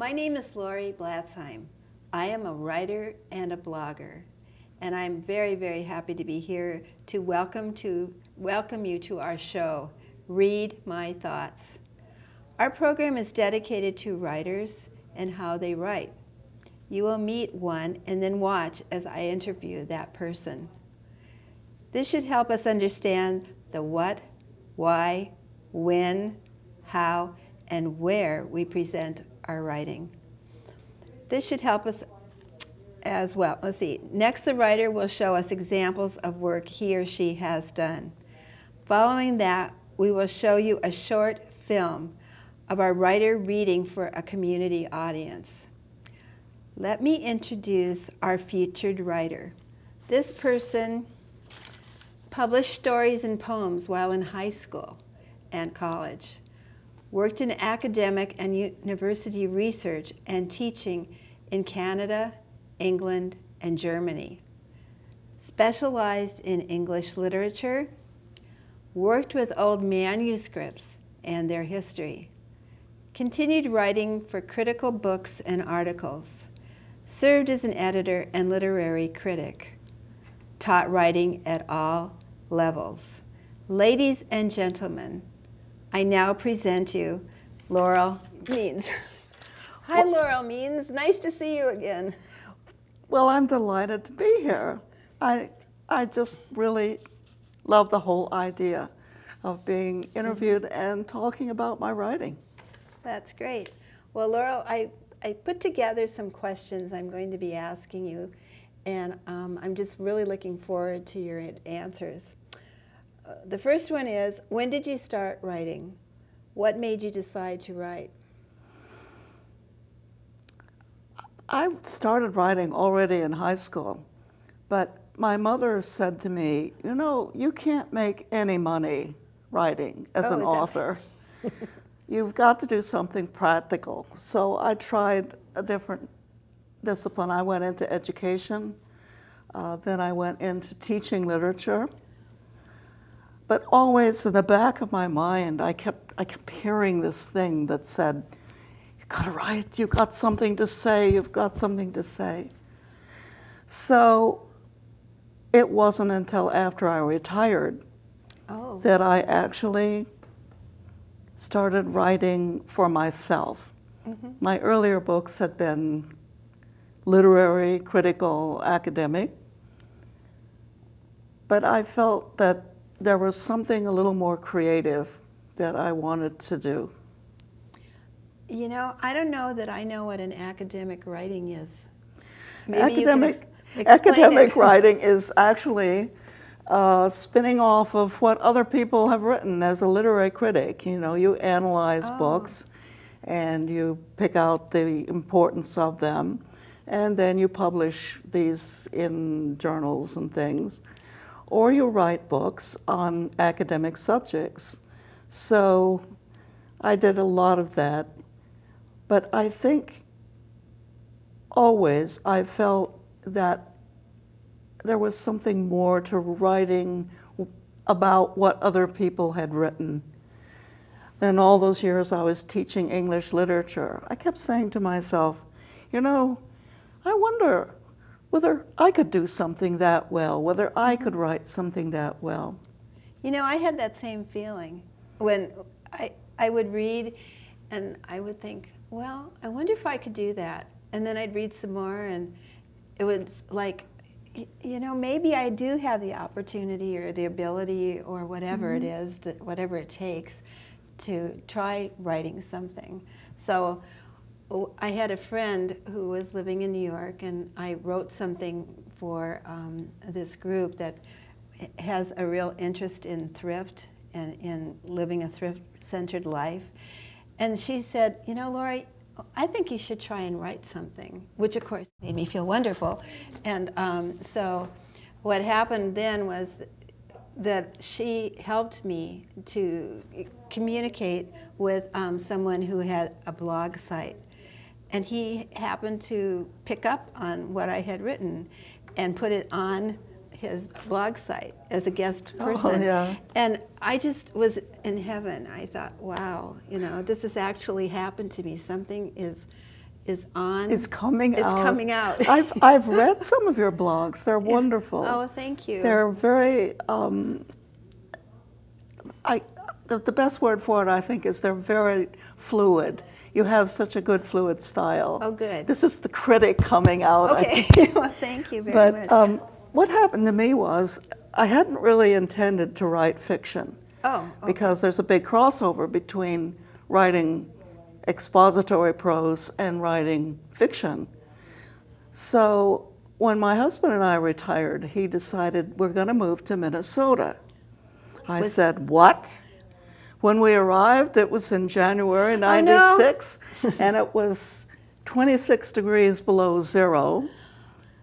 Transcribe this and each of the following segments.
My name is Laurel Blatzheim. I am a writer and a blogger, and I'm very, very happy to be here to welcome you to our show, Read My Thoughts. Our program is dedicated to writers and how they write. You will meet one and then watch as I interview that person. This should help us understand the what, why, when, how, and where we present our writing. This should help us as well. Let's see. Next, the writer will show us examples of work he or she has done. Following that, we will show you a short film of our writer reading for a community audience. Let me introduce our featured writer. This person published stories and poems while in high school and college, worked in academic and university research and teaching in Canada, England, and Germany, specialized in English literature, worked with old manuscripts and their history, continued writing for critical books and articles, served as an editor and literary critic, taught writing at all levels. Ladies and gentlemen, I now present you Laurel Means. Hi, Laurel Means. Nice to see you again. Well, I'm delighted to be here. I just really love the whole idea of being interviewed and talking about my writing. That's great. Well, Laurel, I put together some questions I'm going to be asking you, and I'm just really looking forward to your answers. The first one is, when did you start writing? What made you decide to write? I started writing already in high school, but my mother said to me, you know, you can't make any money writing as an author. You've got to do something practical. So I tried a different discipline. I went into education, then I went into teaching literature. But always in the back of my mind, I kept hearing this thing that said, you gotta write, you've got something to say, you've got something to say. So it wasn't until after I retired that I actually started writing for myself. Mm-hmm. My earlier books had been literary, critical, academic, but I felt that there was something a little more creative that I wanted to do. You know, I don't know that I know what an academic writing is. Academic writing is actually spinning off of what other people have written as a literary critic. You know, you analyze books and you pick out the importance of them, and then you publish these in journals and things. Or you write books on academic subjects. So I did a lot of that. But I think always I felt that there was something more to writing about what other people had written. And all those years I was teaching English literature, I kept saying to myself, you know, I wonder whether I could do something that well, whether I could write something that well. You know, I had that same feeling when I would read and I would think, well, I wonder if I could do that. And then I'd read some more and it was like, you know, maybe I do have the opportunity or the ability or whatever it is, whatever it takes to try writing something. So I had a friend who was living in New York, and I wrote something for this group that has a real interest in thrift and in living a thrift-centered life. And she said, you know, Lori, I think you should try and write something, which of course made me feel wonderful. And so what happened then was that she helped me to communicate with someone who had a blog site. And he happened to pick up on what I had written and put it on his blog site as a guest person. Oh, yeah. And I just was in heaven. I thought, wow, you know, this has actually happened to me. Something is is on. It's coming out. It's coming out. I've read some of your blogs. They're wonderful. Oh, thank you. They're very. The best word for it, I think, is they're very fluid. You have such a good fluid style. Oh, good. This is the critic coming out. Okay. Well, thank you very much. But what happened to me was I hadn't really intended to write fiction. Oh. Okay. Because there's a big crossover between writing expository prose and writing fiction. So when my husband and I retired, he decided we're going to move to Minnesota. I said, what? When we arrived, it was in January 96, and it was 26 degrees below zero,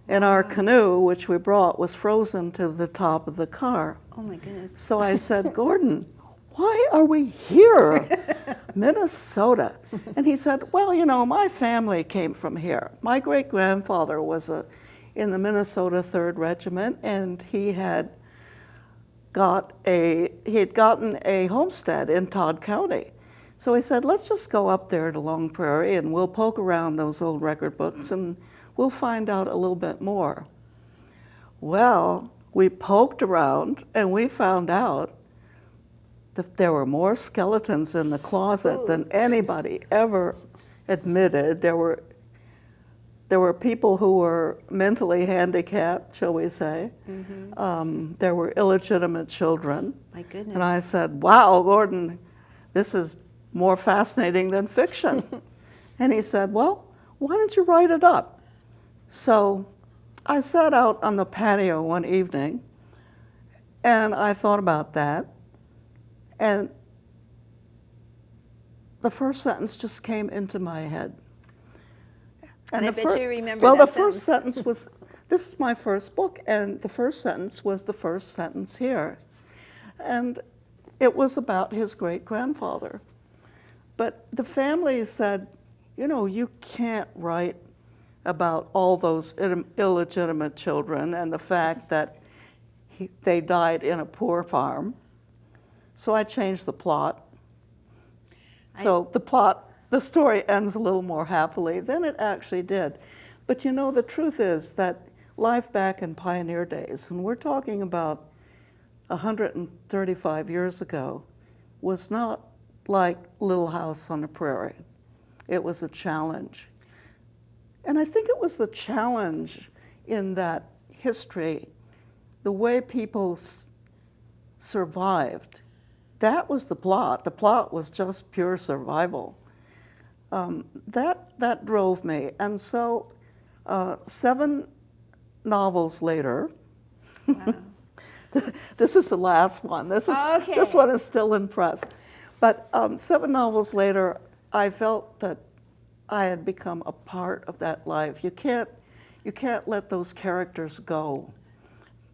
and our canoe, which we brought, was frozen to the top of the car. Oh my goodness. So I said, Gordon, why are we here? Minnesota. And he said, well, you know, my family came from here. My great-grandfather was in the Minnesota 3rd Regiment, and he had gotten a homestead in Todd County. So he said, let's just go up there to Long Prairie and we'll poke around those old record books and we'll find out a little bit more. Well, we poked around and we found out that there were more skeletons in the closet than anybody ever admitted. There were people who were mentally handicapped, shall we say. Mm-hmm. There were illegitimate children. My goodness. And I said, wow, Gordon, this is more fascinating than fiction. And he said, well, why don't you write it up? So I sat out on the patio one evening, and I thought about that. And the first sentence just came into my head. And I bet you remember well, that the first sentence was, this is my first book, and the first sentence was the first sentence here. And it was about his great-grandfather. But the family said, you know, you can't write about all those illegitimate children and the fact that they died in a poor farm. So I changed the plot. So the story ends a little more happily than it actually did. But you know, the truth is that life back in pioneer days, and we're talking about 135 years ago, was not like Little House on the Prairie. It was a challenge. And I think it was the challenge in that history, the way people survived. That was the plot. The plot was just pure survival. That drove me. And so 7 novels later, wow. This is the last one. This one is still in press. But 7 novels later, I felt that I had become a part of that life. You can't let those characters go.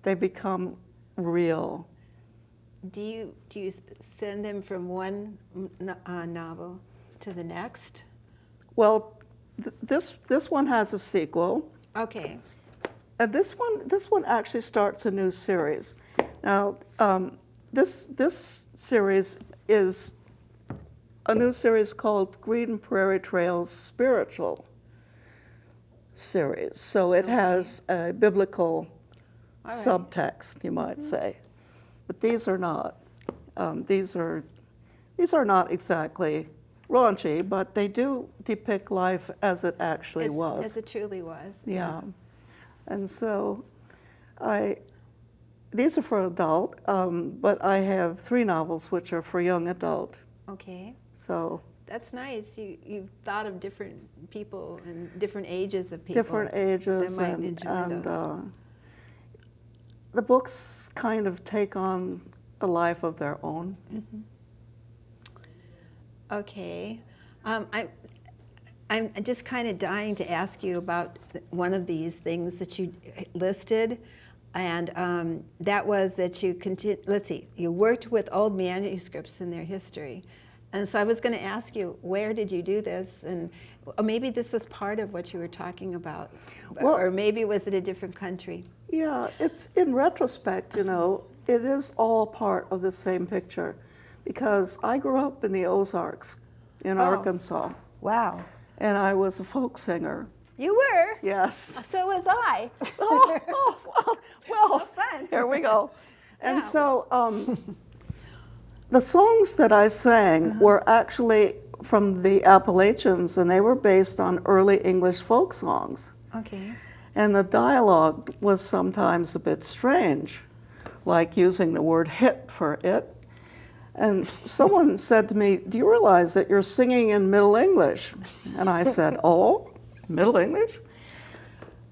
They become real. Do you send them from one novel to the next? Well, this one has a sequel. Okay. And this one actually starts a new series. Now, this series is a new series called Green Prairie Trails Spiritual Series. So it has a biblical subtext, you might say. But these are not. These are not exactly raunchy, but they do depict life as it actually was. As it truly was. Yeah. And so these are for adult, but I have 3 novels which are for young adult. Okay. So that's nice. You've thought of different people and different ages of people. Different ages, that might enjoy those. The books kind of take on a life of their own. Mm-hmm. Okay. I'm just kind of dying to ask you about one of these things that you listed, and that was that you you worked with old manuscripts and their history. And so I was going to ask you, where did you do this? And or maybe this was part of what you were talking about, well, or maybe was it a different country? Yeah, it's in retrospect, you know, it is all part of the same picture, because I grew up in the Ozarks in Arkansas. Wow. and I was a folk singer. You were? Yes. So was I. Well, fun. here we go. And Yeah. so the songs that I sang were actually from the Appalachians, and they were based on early English folk songs. Okay. And the dialogue was sometimes a bit strange, like using the word hit for it. And someone said to me, "Do you realize that you're singing in Middle English?" And I said, "Oh, Middle English?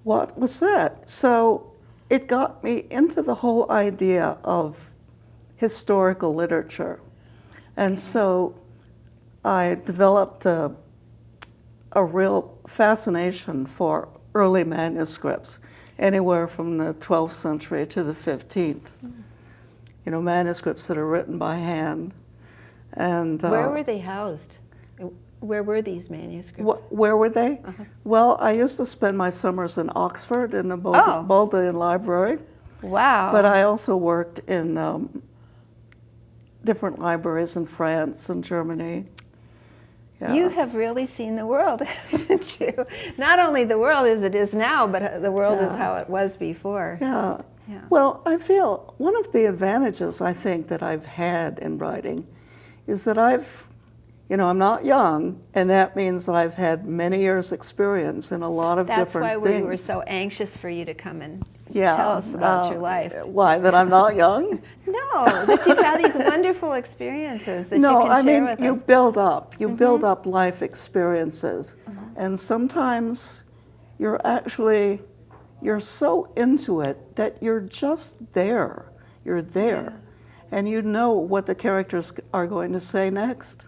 What was that?" So it got me into the whole idea of historical literature. And so I developed a real fascination for early manuscripts, anywhere from the 12th century to the 15th. You know, manuscripts that are written by hand. And Where were they housed? Where were these manuscripts? where were they? Well, I used to spend my summers in Oxford in the Oh. Bodleian Library, Wow. but I also worked in different libraries in France and Germany. Yeah. You have really seen the world, haven't you? Not only the world as it is now, but the world is how it was before. Yeah. Yeah. Well, I feel one of the advantages I think that I've had in writing is that I'm not young, and that means that I've had many years' experience in a lot of different That's why things. we were so anxious for you to come and Yeah, tell us about your life. Why, that I'm not young? No, that you've had these wonderful experiences that No, you can I share mean, with you us. build up. You build up life experiences. And sometimes you're so into it that you're just there. You're there. And you know what the characters are going to say next.